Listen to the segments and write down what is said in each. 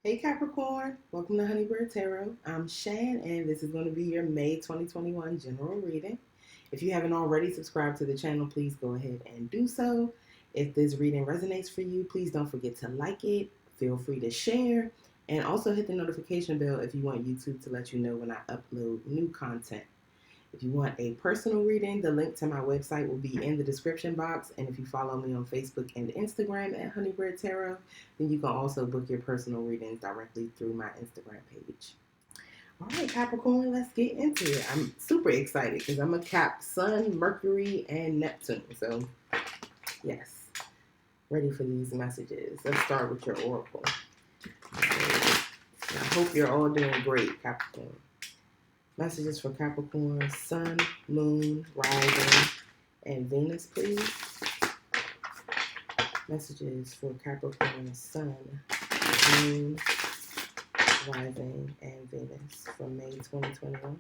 Hey Capricorn, welcome to Honeybird Tarot. I'm Shan, and this is going to be your May 2021 general reading. If you haven't already subscribed to the channel, please go ahead and do so. If this reading resonates for you, please don't forget to like it. Feel free to share, and also hit the notification bell if you want YouTube to let you know when I upload new content. If you want a personal reading, the link to my website will be in the description box. And if you follow me on Facebook and Instagram at Honeybird Tarot, then you can also book your personal readings directly through my Instagram page. All right, Capricorn, let's get into it. I'm super excited because I'm a Cap Sun, Mercury, and Neptune. So, yes, ready for these messages. Let's start with your oracle. I hope you're all doing great, Capricorn. Messages for Capricorn, Sun, Moon, Rising, and Venus, please. Messages for Capricorn, Sun, Moon, Rising, and Venus for May 2021.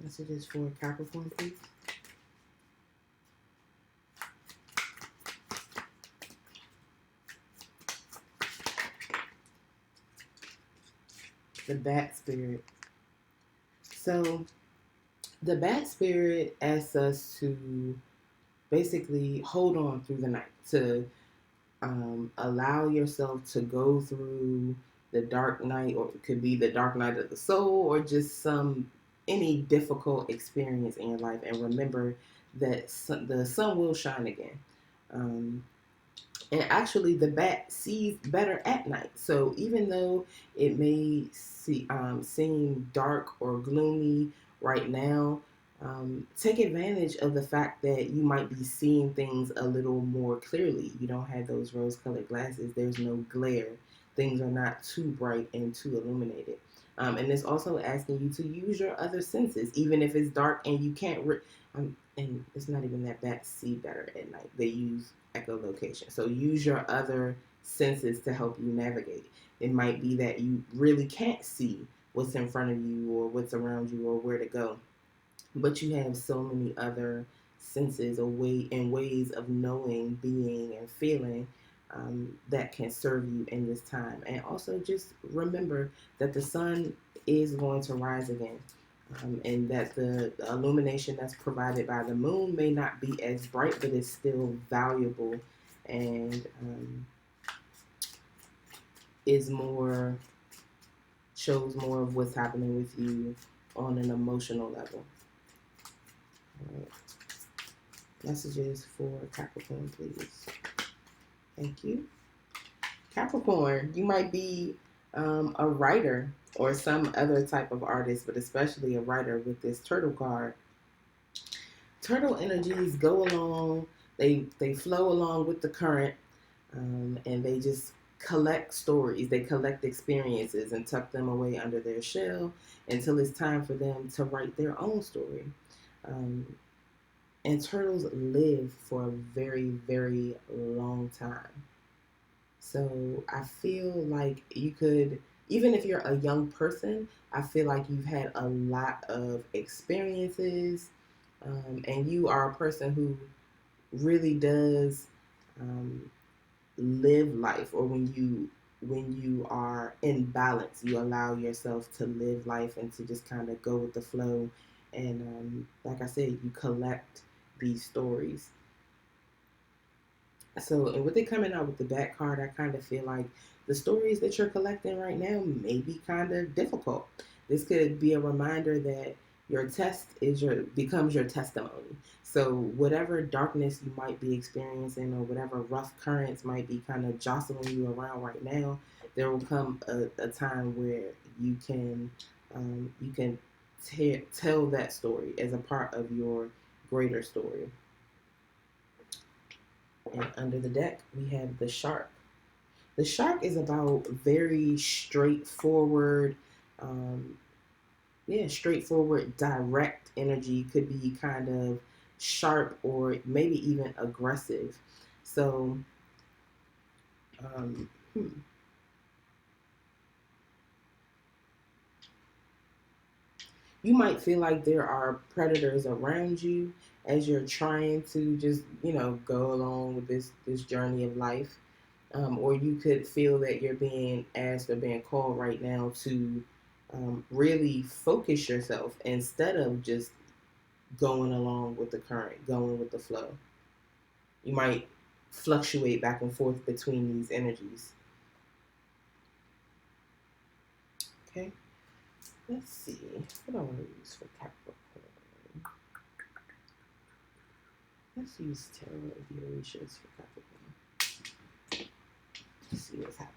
Messages for Capricorn, please. The Bat Spirit. So, the Bat Spirit asks us to basically hold on through the night, to allow yourself to go through the dark night, or it could be the dark night of the soul, or just any difficult experience in your life, and remember that the sun will shine again. And actually, the bat sees better at night. So even though it may seem dark or gloomy right now, take advantage of the fact that you might be seeing things a little more clearly. You don't have those rose-colored glasses. There's no glare. Things are not too bright and too illuminated. And it's also asking you to use your other senses, even if it's dark and you can't. And it's not even that bats see better at night. They use echolocation. So use your other senses to help you navigate. It might be that you really can't see what's in front of you or what's around you or where to go, but you have so many other senses or ways of knowing, being, and feeling that can serve you in this time. And also just remember that the sun is going to rise again. And that the illumination that's provided by the moon may not be as bright, but it's still valuable and shows more of what's happening with you on an emotional level. All right. Messages for Capricorn, please. Thank you. Capricorn, you might be a writer or some other type of artist, but especially a writer with this turtle card. Turtle energies go along, they flow along with the current, and they just collect stories, they collect experiences and tuck them away under their shell until it's time for them to write their own story. And turtles live for a very, very long time. So I feel like you could, even if you're a young person, I feel like you've had a lot of experiences, and you are a person who really does live life, or when you are in balance, you allow yourself to live life and to just kind of go with the flow. And like I said, you collect these stories. So, and with it coming out with the back card, I kind of feel like the stories that you're collecting right now may be kind of difficult. This could be a reminder that your test becomes your testimony. So, whatever darkness you might be experiencing, or whatever rough currents might be kind of jostling you around right now, there will come a time where you can tell that story as a part of your greater story. And under the deck, we have the shark. The shark is about very straightforward, straightforward, direct energy. Could be kind of sharp or maybe even aggressive. So, um, hmm. You might feel like there are predators around you as you're trying to just, go along with this journey of life. Or you could feel that you're being asked or being called right now to really focus yourself instead of just going along with the current, going with the flow. You might fluctuate back and forth between these energies. Okay, let's see. What do I want to use for Capricorn? Let's use Tarot of the Orishas for Capricorn. Let's see what's happening.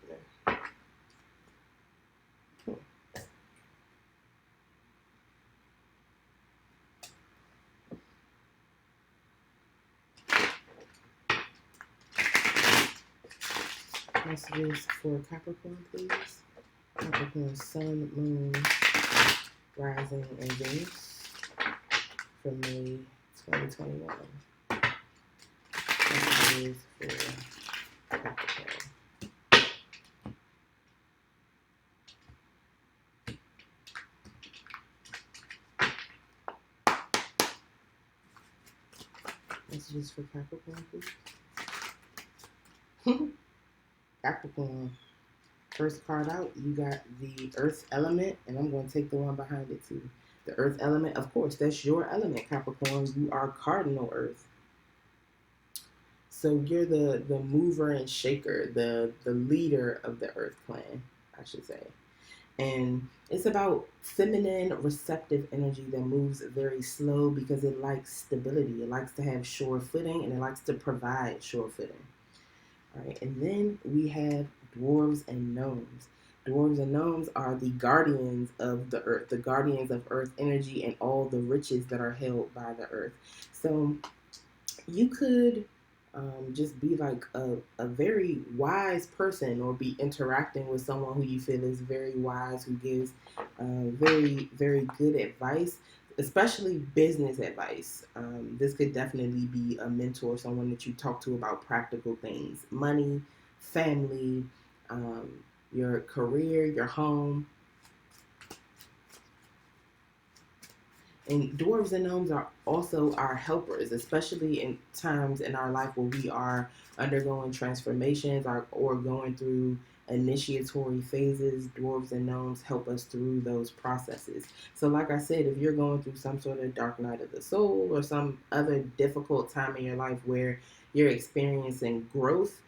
Messages for Capricorn, please. Capricorn Sun, Moon, Rising, and Venus for May 2021. Messages for Capricorn. Messages for Capricorn, please. Capricorn. First card out, you got the Earth element, and I'm going to take the one behind it too. The Earth element, of course, that's your element, Capricorn. You are cardinal Earth. So you're the mover and shaker, the leader of the Earth clan, I should say. And it's about feminine, receptive energy that moves very slow because it likes stability. It likes to have sure footing, and it likes to provide sure footing. All right, and then we have dwarves and gnomes. Dwarves and gnomes are the guardians of the earth, the guardians of earth energy and all the riches that are held by the earth. So you could just be like a very wise person, or be interacting with someone who you feel is very wise, who gives very, very good advice, especially business advice. This could definitely be a mentor, someone that you talk to about practical things, money, family, your career, your home. And dwarves and gnomes are also our helpers, especially in times in our life where we are undergoing transformations, or going through initiatory phases. Dwarves and gnomes help us through those processes. So like I said, if you're going through some sort of dark night of the soul, or some other difficult time in your life where you're experiencing growth,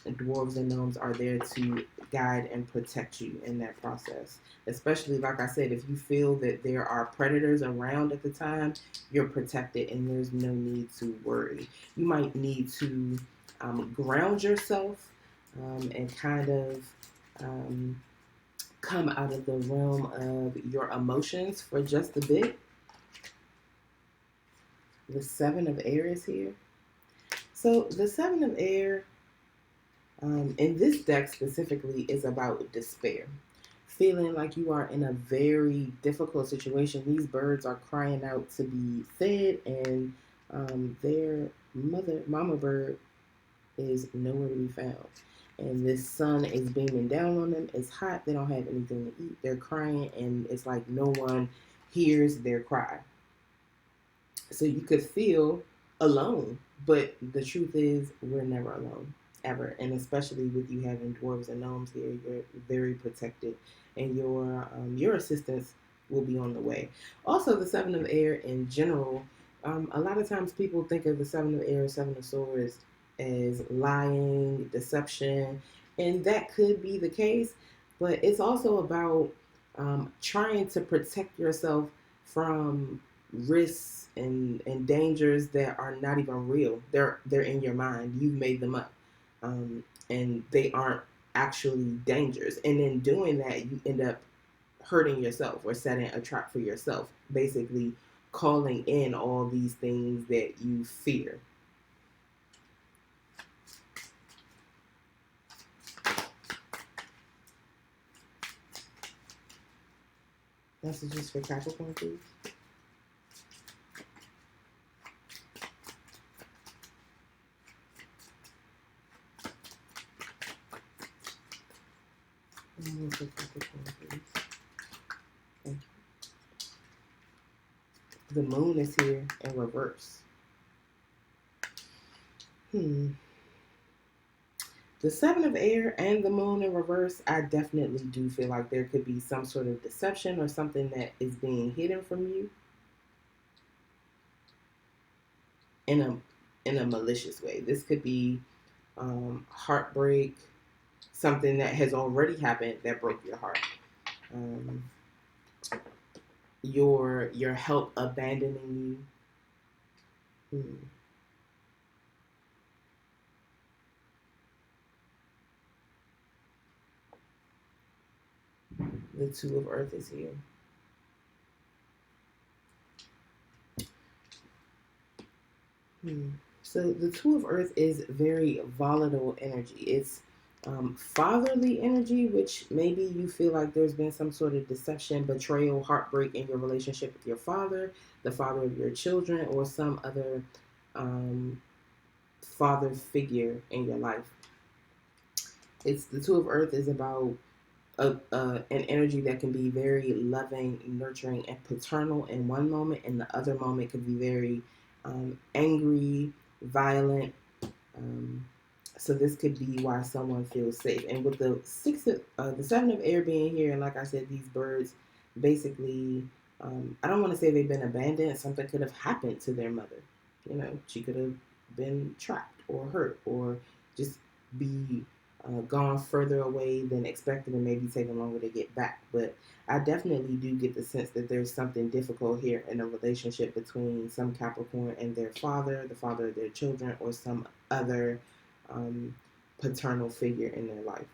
dwarves and gnomes are there to guide and protect you in that process. Especially, like I said, if you feel that there are predators around at the time, you're protected and there's no need to worry. You might need to ground yourself, and kind of come out of the realm of your emotions for just a bit. The Seven of Aries here. So the Seven of Air, in this deck specifically, is about despair. Feeling like you are in a very difficult situation. These birds are crying out to be fed, and their mama bird, is nowhere to be found. And this sun is beaming down on them. It's hot. They don't have anything to eat. They're crying, and it's like no one hears their cry. So you could feel alone, but the truth is, we're never alone, ever. And especially with you having dwarves and gnomes here, you're very protected, and your assistance will be on the way. Also, the Seven of Air in general, a lot of times people think of the Seven of Air, Seven of Swords, as lying, deception, and that could be the case, but it's also about trying to protect yourself from risks and dangers that are not even real. They're in your mind. You've made them up, and they aren't actually dangers. And in doing that, you end up hurting yourself or setting a trap for yourself. Basically, calling in all these things that you fear. Messages for Capricorn, please. The moon is here in reverse. The Seven of Air and the moon in reverse, I definitely do feel like there could be some sort of deception or something that is being hidden from you in a malicious way. This could be heartbreak, something that has already happened that broke your heart. Your help abandoning you. The Two of Earth is here. So the Two of Earth is very volatile energy. It's fatherly energy, which maybe you feel like there's been some sort of deception, betrayal, heartbreak in your relationship with your father, the father of your children, or some other father figure in your life. It's the Two of Earth is about an energy that can be very loving, nurturing, and paternal in one moment, and the other moment could be very angry, violent. So this could be why someone feels safe. And with the Seven of Air being here, and like I said, these birds, basically, I don't want to say they've been abandoned. Something could have happened to their mother. You know, she could have been trapped or hurt or just be gone further away than expected and maybe taking longer to get back. But I definitely do get the sense that there's something difficult here in a relationship between some Capricorn and their father, the father of their children, or some other paternal figure in their life.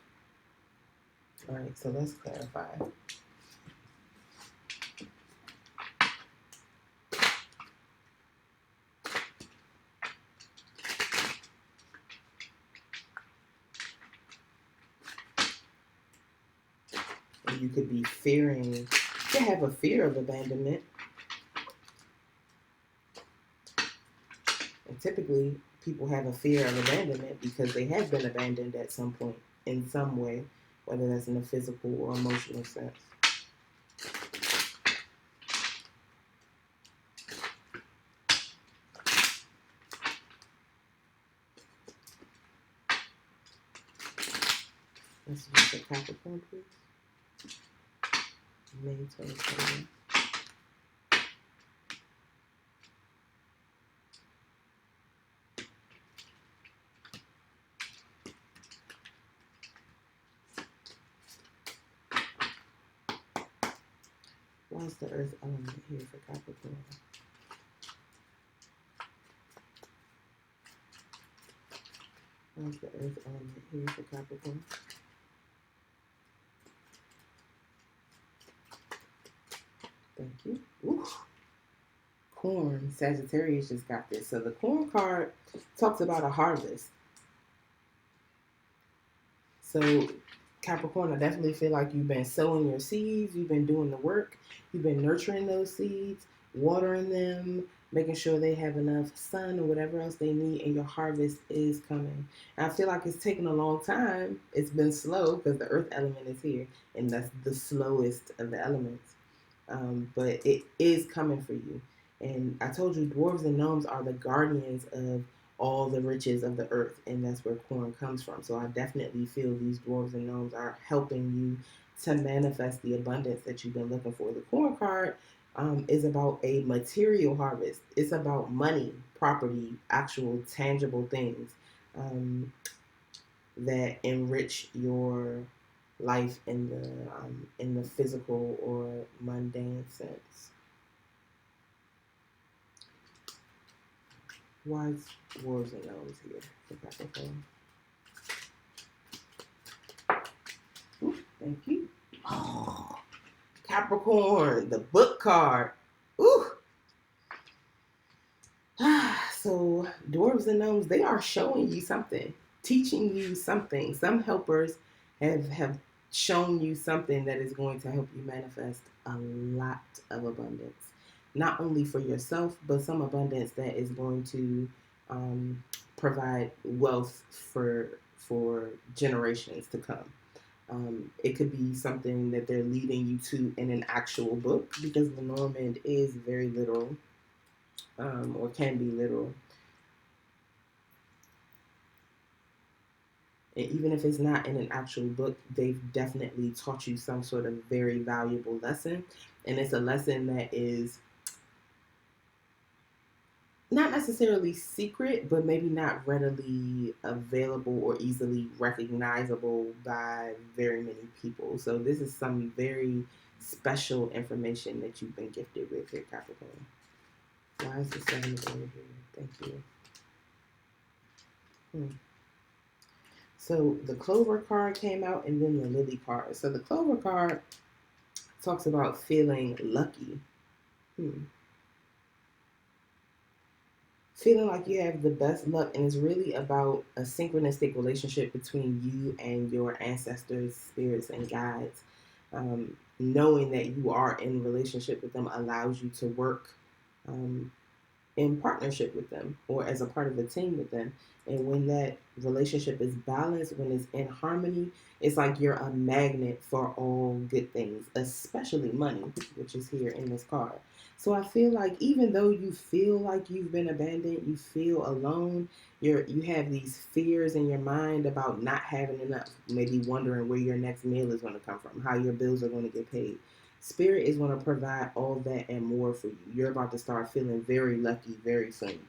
All right, so let's clarify. And you could be fearing, to have a fear of abandonment. And typically, people have a fear of abandonment because they have been abandoned at some point in some way, whether that's in a physical or emotional sense. Let's use the Capricorn, please. May 2021. Why is the earth element here for Capricorn? Why is the earth element here for Capricorn? Thank you. Ooh. Corn, Sagittarius just got this. So the corn card talks about a harvest. So Capricorn, I definitely feel like you've been sowing your seeds, you've been doing the work, you've been nurturing those seeds, watering them, making sure they have enough sun or whatever else they need, and your harvest is coming. And I feel like it's taken a long time. It's been slow because the earth element is here, and that's the slowest of the elements. But it is coming for you. And I told you, dwarves and gnomes are the guardians of all the riches of the earth, and that's where corn comes from. So I definitely feel these dwarves and gnomes are helping you to manifest the abundance that you've been looking for. The corn card is about a material harvest. It's about money, property, actual tangible things that enrich your life in the physical or mundane sense. Why is dwarves and gnomes here for Capricorn? Ooh, thank you. Oh, Capricorn, the book card. Ooh. So dwarves and gnomes, they are showing you something, teaching you something. Some helpers have shown you something that is going to help you manifest a lot of abundance. Not only for yourself, but some abundance that is going to provide wealth for generations to come. It could be something that they're leading you to in an actual book, because the Normand is very literal, or can be literal. And even if it's not in an actual book, they've definitely taught you some sort of very valuable lesson. And it's a lesson that is not necessarily secret, but maybe not readily available or easily recognizable by very many people. So this is some very special information that you've been gifted with here, Capricorn. Why is the sun over here? Thank you. So the Clover card came out, and then the Lily card. So the Clover card talks about feeling lucky. Feeling like you have the best luck, and it's really about a synchronistic relationship between you and your ancestors, spirits, and guides. Knowing that you are in relationship with them allows you to work in partnership with them or as a part of a team with them. And when that relationship is balanced, when it's in harmony, it's like you're a magnet for all good things, especially money, which is here in this card. So I feel like even though you feel like you've been abandoned, you feel alone, you have these fears in your mind about not having enough, maybe wondering where your next meal is going to come from, how your bills are going to get paid. Spirit is going to provide all that and more for you. You're about to start feeling very lucky very soon.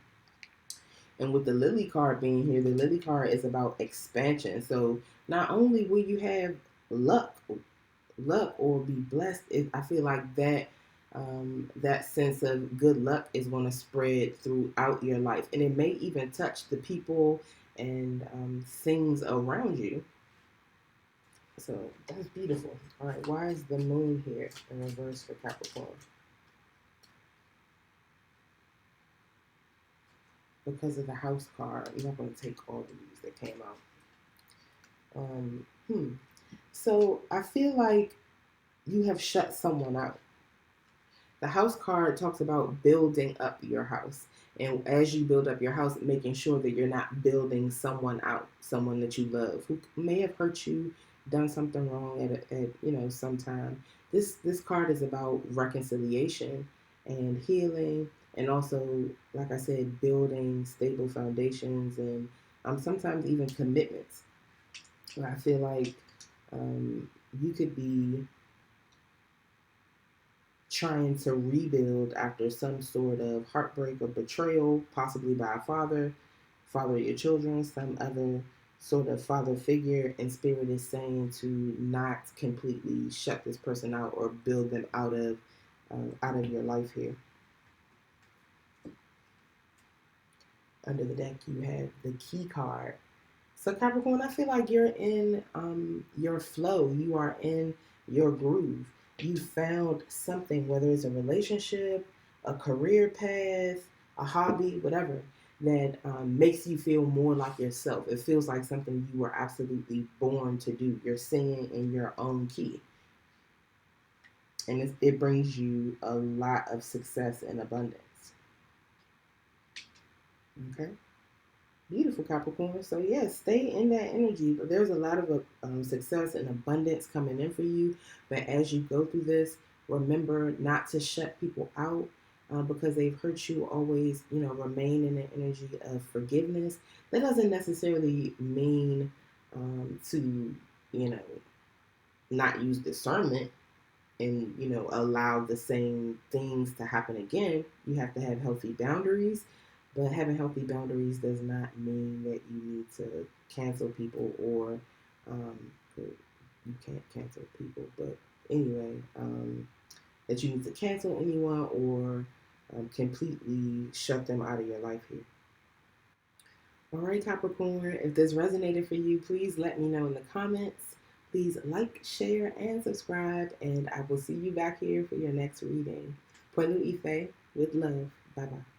And with the Lily card being here, the Lily card is about expansion. So not only will you have luck or be blessed, I feel like that sense of good luck is going to spread throughout your life, and it may even touch the people and things around you. So that's beautiful. All right, why is the moon here in reverse for Capricorn? Because of the house card. I'm not going to take all of these that came out. So I feel like you have shut someone out. The house card talks about building up your house. And as you build up your house, making sure that you're not building someone out, someone that you love, who may have hurt you, done something wrong at some time. This card is about reconciliation and healing, and also, like I said, building stable foundations and sometimes even commitments. I feel like you could be trying to rebuild after some sort of heartbreak or betrayal, possibly by a father of your children, some other sort of father figure, and Spirit is saying to not completely shut this person out or build them out of your life here. Under the deck, you have the Key card. So Capricorn, I feel like you're in your flow. You are in your groove. You found something, whether it's a relationship, a career path, a hobby, whatever, that makes you feel more like yourself. It feels like something you were absolutely born to do. You're singing in your own key. And it brings you a lot of success and abundance. Okay? Beautiful, Capricorn. So yes, stay in that energy. There's a lot of success and abundance coming in for you. But as you go through this, remember not to shut people out because they've hurt you. Always, remain in the energy of forgiveness. That doesn't necessarily mean to, not use discernment and, allow the same things to happen again. You have to have healthy boundaries. But having healthy boundaries does not mean that you need to cancel people or you can't cancel people. But anyway, that you need to cancel anyone or completely shut them out of your life here. All right, Capricorn, if this resonated for you, please let me know in the comments. Please like, share, and subscribe, and I will see you back here for your next reading. Poilu Ife, with love. Bye-bye.